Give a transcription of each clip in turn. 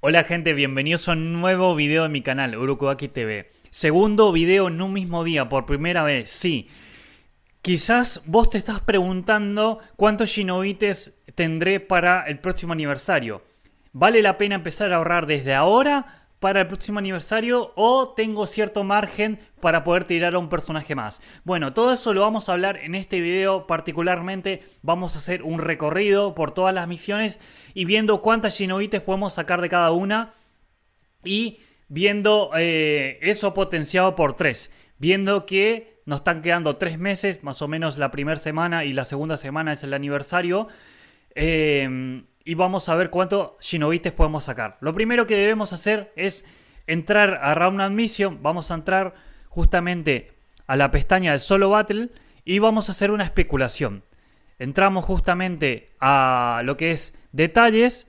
Hola gente, bienvenidos a un nuevo video de mi canal, Urukuaki TV. Segundo video en un mismo día, por primera vez, sí. Quizás vos te estás preguntando cuántos shinobites tendré para el próximo aniversario. ¿Vale la pena empezar a ahorrar desde ahora para el próximo aniversario o tengo cierto margen para poder tirar a un personaje más? Bueno, todo eso lo vamos a hablar en este video. Particularmente vamos a hacer un recorrido por todas las misiones y viendo cuántas shinobites podemos sacar de cada una y viendo eso potenciado por 3. Viendo que nos están quedando 3 meses, más o menos la primera semana y la segunda semana es el aniversario. Y vamos a ver cuántos shinobites podemos sacar. Lo primero que debemos hacer es entrar a Round Mission. Vamos a entrar justamente a la pestaña de Solo Battle y vamos a hacer una especulación. Entramos justamente a lo que es detalles.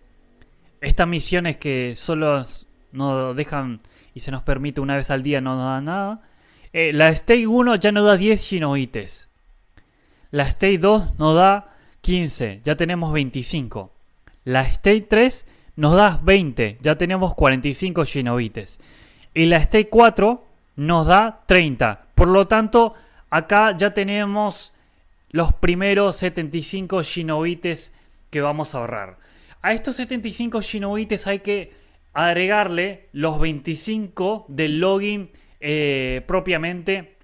Estas misiones que solo nos dejan y se nos permite una vez al día no nos dan nada. La Stage 1 ya nos da 10 shinobites. La Stage 2 nos da 15, ya tenemos 25. La Stage 3 nos da 20, ya tenemos 45 shinobites. Y la Stage 4 nos da 30. Por lo tanto, acá ya tenemos los primeros 75 shinobites que vamos a ahorrar. A estos 75 shinobites hay que agregarle los 25 del login propiamente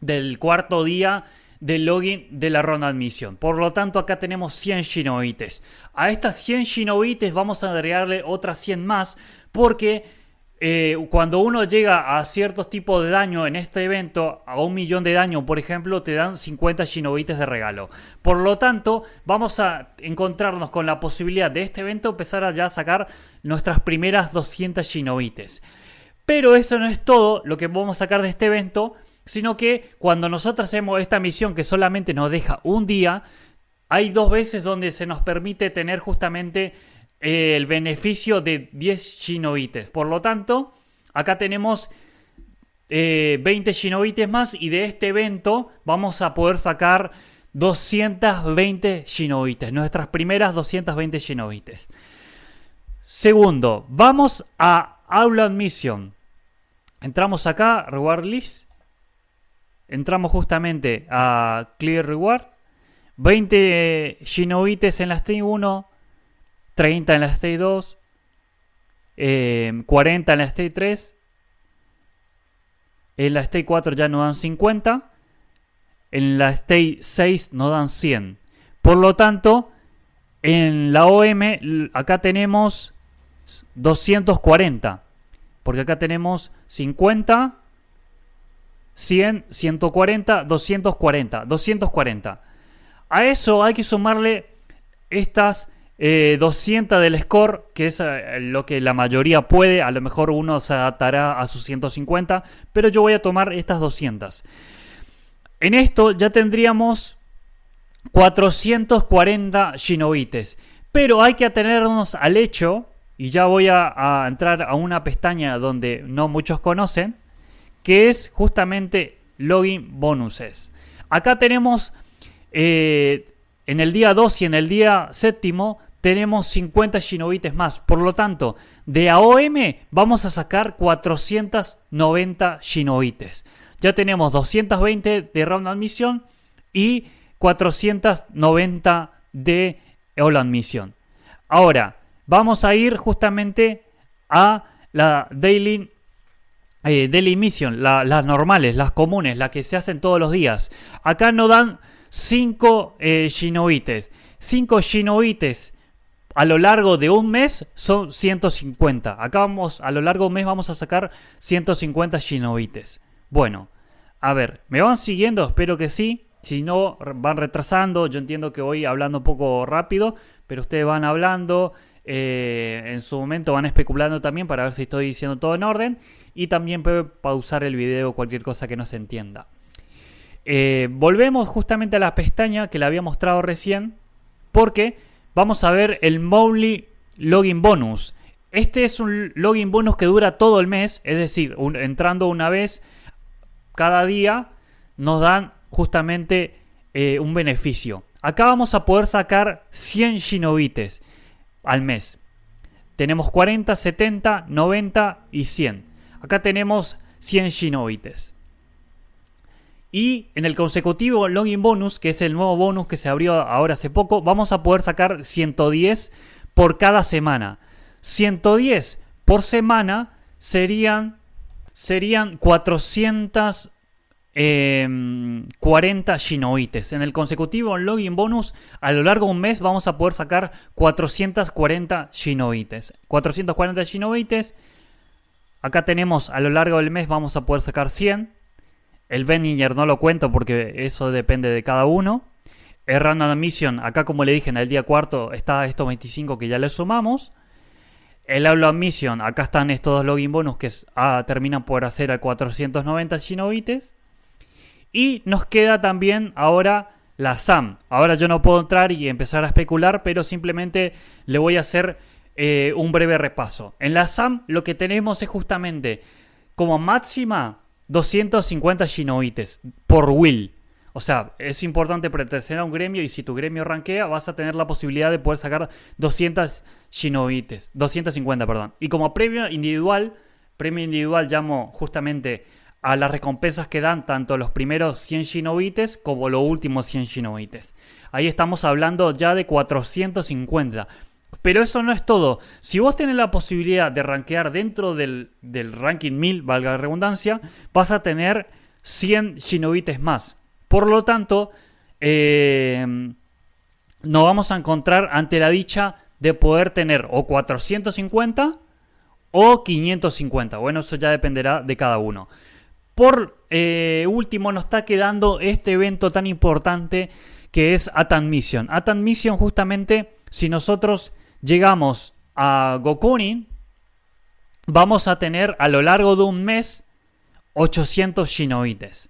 del cuarto día del login de la ronda admisión. Por lo tanto, acá tenemos 100 shinobites. A estas 100 shinobites vamos a agregarle otras 100 más porque cuando uno llega a ciertos tipos de daño en este evento, a 1.000.000 de daño, por ejemplo, te dan 50 shinobites de regalo. Por lo tanto, vamos a encontrarnos con la posibilidad de este evento empezar a ya sacar nuestras primeras 200 shinobites. Pero eso no es todo lo que vamos a sacar de este evento, sino que cuando nosotros hacemos esta misión que solamente nos deja un día, hay 2 veces donde se nos permite tener justamente el beneficio de 10 shinobites. Por lo tanto, acá tenemos 20 shinobites más y de este evento vamos a poder sacar 220 shinobites. Nuestras primeras 220 shinobites. Segundo, vamos a Outland Mission. Entramos acá, Reward List. Entramos justamente a Clear Reward. 20 shinobites en la Stage 1. 30 en la Stage 2. 40 en la Stage 3. En la Stage 4 ya nos dan 50. En la Stage 6 nos dan 100. Por lo tanto, en la OM acá tenemos 240. Porque acá tenemos 50, 100, 140, 240. 240. A eso hay que sumarle estas 200 del score, que es lo que la mayoría puede. A lo mejor uno se adaptará a sus 150, pero yo voy a tomar estas 200. En esto ya tendríamos 440 shinobites. Pero hay que atenernos al hecho, y ya voy a entrar a una pestaña donde no muchos conocen, que es justamente Login Bonuses. Acá tenemos, en el día 2 y en el día 7, tenemos 50 shinobites más. Por lo tanto, de AOM vamos a sacar 490 shinobites. Ya tenemos 220 de Round Admission y 490 de All Admission. Ahora, vamos a ir justamente a la Daily Mission, las normales, las comunes, las que se hacen todos los días. Acá nos dan 5 shinobites. 5 shinobites a lo largo de un mes son 150. Acá a lo largo de un mes vamos a sacar 150 shinobites. Bueno, a ver, ¿me van siguiendo? Espero que sí. Si no, van retrasando. Yo entiendo que voy hablando un poco rápido, pero ustedes van hablando. En su momento van especulando también para ver si estoy diciendo todo en orden. Y también puede pausar el video cualquier cosa que no se entienda. Volvemos justamente a la pestaña que le había mostrado recién, porque vamos a ver el Monthly Login Bonus. Este es un login bonus que dura todo el mes. Es decir, entrando una vez cada día nos dan justamente un beneficio. Acá vamos a poder sacar 100 shinobites al mes. tenemos 40, 70, 90 y 100. Acá tenemos 100 Shinobites. Y en el consecutivo Login Bonus, que es el nuevo bonus que se abrió ahora hace poco, vamos a poder sacar 110 por cada semana. 110 por semana serían 440 Shinobites. En el consecutivo Login Bonus, a lo largo de un mes vamos a poder sacar 440 Shinobites. 440 Shinobites. Acá tenemos, a lo largo del mes vamos a poder sacar 100. El Veninger no lo cuento porque eso depende de cada uno. El Random Admission, acá como le dije en el día cuarto, está estos 25 que ya le sumamos. El Aulo Admission, acá están estos dos Login Bonus que terminan por hacer a 490 Shinobites. Y nos queda también ahora la SAM. Ahora yo no puedo entrar y empezar a especular, pero simplemente le voy a hacer un breve repaso. En la SAM lo que tenemos es justamente como máxima 250 Shinobites por will. O sea, es importante pertenecer a un gremio y si tu gremio rankea vas a tener la posibilidad de poder sacar 200 Shinobites. 250, perdón. Y como premio individual llamo justamente a las recompensas que dan tanto los primeros 100 Shinobites como los últimos 100 Shinobites. Ahí estamos hablando ya de 450. Pero eso no es todo. Si vos tenés la posibilidad de rankear dentro del ranking 1000, valga la redundancia, vas a tener 100 Shinobites más. Por lo tanto, nos vamos a encontrar ante la dicha de poder tener o 450 o 550. Bueno, eso ya dependerá de cada uno. Por último, nos está quedando este evento tan importante que es Atan Mission. Atan Mission, justamente, si nosotros llegamos a Gokunin, vamos a tener a lo largo de un mes 800 Shinobites.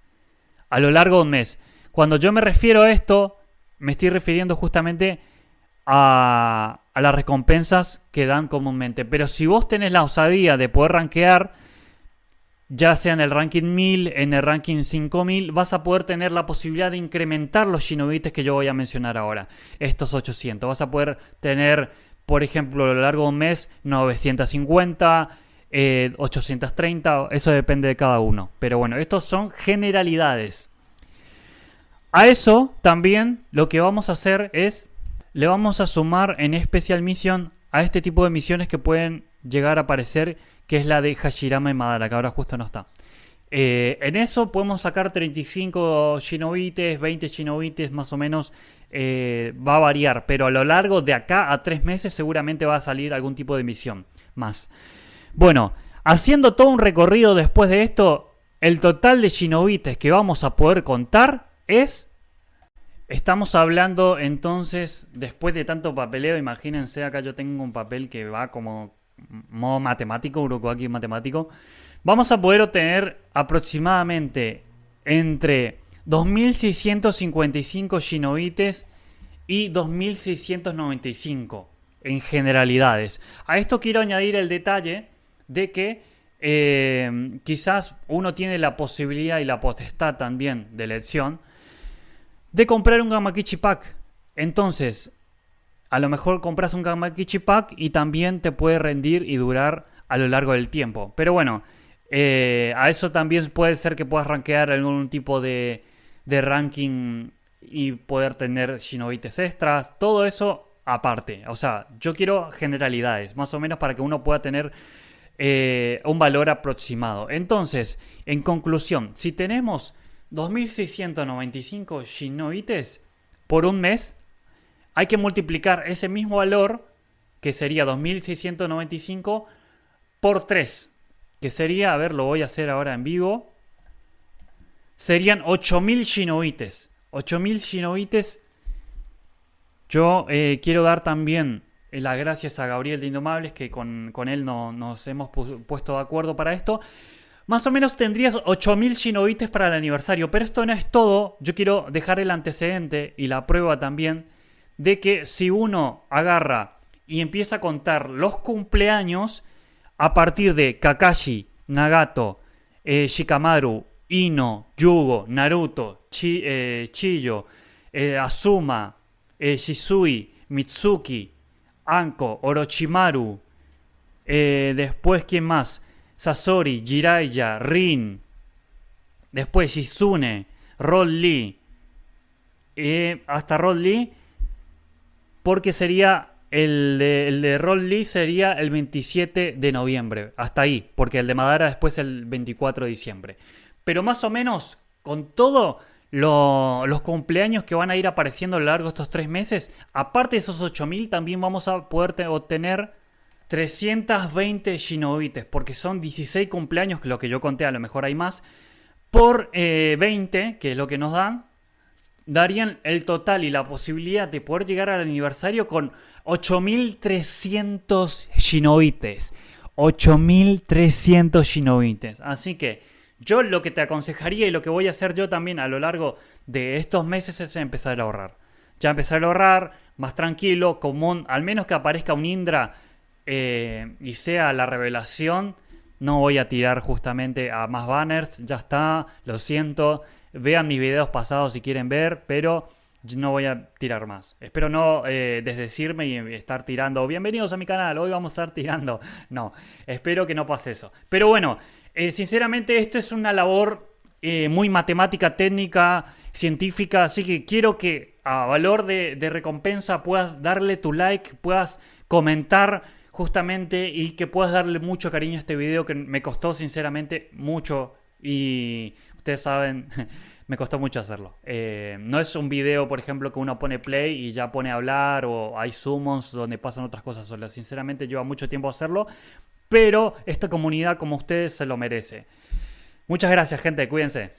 A lo largo de un mes. Cuando yo me refiero a esto, me estoy refiriendo justamente a las recompensas que dan comúnmente. Pero si vos tenés la osadía de poder rankear, ya sea en el ranking 1000, en el ranking 5000, vas a poder tener la posibilidad de incrementar los Shinobites que yo voy a mencionar ahora. Estos 800. Vas a poder tener, por ejemplo, a lo largo de un mes, 950, 830. Eso depende de cada uno. Pero bueno, estos son generalidades. A eso también lo que vamos a hacer es, le vamos a sumar en Special Mission a este tipo de misiones que pueden llegar a aparecer, que es la de Hashirama y Madara, que ahora justo no está. En eso podemos sacar 35 Shinobites, 20 Shinobites más o menos. Va a variar, pero a lo largo de acá a 3 meses seguramente va a salir algún tipo de misión más. Bueno, haciendo todo un recorrido después de esto, el total de Shinobites que vamos a poder contar es... Estamos hablando entonces, después de tanto papeleo, imagínense, acá yo tengo un papel que va como modo matemático, Urokuaki matemático. Vamos a poder obtener aproximadamente entre 2655 Shinobites y 2695 en generalidades. A esto quiero añadir el detalle de que quizás uno tiene la posibilidad y la potestad también de elección de comprar un Gamakichi Pack. Entonces, a lo mejor compras un Gamakichi Pack y también te puede rendir y durar a lo largo del tiempo. Pero bueno, a eso también puede ser que puedas rankear algún tipo de ranking y poder tener Shinobites extras. Todo eso aparte. O sea, yo quiero generalidades, más o menos para que uno pueda tener un valor aproximado. Entonces, en conclusión, si tenemos 2695 Shinobites por un mes, hay que multiplicar ese mismo valor, que sería 2695, por 3. Que sería, a ver, lo voy a hacer ahora en vivo. Serían 8000 Shinobites. 8000 Shinobites. Yo quiero dar también las gracias a Gabriel de Indomables, que con él nos hemos puesto de acuerdo para esto. Más o menos tendrías 8000 Shinobites para el aniversario. Pero esto no es todo. Yo quiero dejar el antecedente y la prueba también de que si uno agarra y empieza a contar los cumpleaños a partir de Kakashi, Nagato, Shikamaru, Ino, Yugo, Naruto, Chiyo, Azuma, Shisui, Mitsuki, Anko, Orochimaru, Después, ¿quién más? Sasori, Jiraiya, Rin. Después Shizune, Roll Lee. Hasta Roll Lee. Porque sería el de Roll Lee sería el 27 de noviembre. Hasta ahí. Porque el de Madara después el 24 de diciembre. Pero más o menos, con todo los cumpleaños que van a ir apareciendo a lo largo de estos 3 meses, aparte de esos 8000, también vamos a poder obtener 320 Shinobites. Porque son 16 cumpleaños, que lo que yo conté, a lo mejor hay más. Por 20, que es lo que nos dan, darían el total y la posibilidad de poder llegar al aniversario con 8300 Shinobites. 8300 Shinobites. Así que yo lo que te aconsejaría y lo que voy a hacer yo también a lo largo de estos meses es empezar a ahorrar. Ya empezar a ahorrar, más tranquilo, común, al menos que aparezca un Indra y sea la revelación. No voy a tirar justamente a más banners, ya está, lo siento. Vean mis videos pasados si quieren ver, pero no voy a tirar más. Espero no desdecirme y estar tirando. Bienvenidos a mi canal, hoy vamos a estar tirando. No, espero que no pase eso. Pero bueno, sinceramente esto es una labor muy matemática, técnica, científica, así que quiero que a valor de recompensa puedas darle tu like, puedas comentar justamente y que puedas darle mucho cariño a este video que me costó sinceramente mucho y ustedes saben, me costó mucho hacerlo. No es un video, por ejemplo, que uno pone play y ya pone a hablar o hay summons donde pasan otras cosas solas. Sinceramente lleva mucho tiempo hacerlo, pero esta comunidad como ustedes se lo merece. Muchas gracias, gente, cuídense.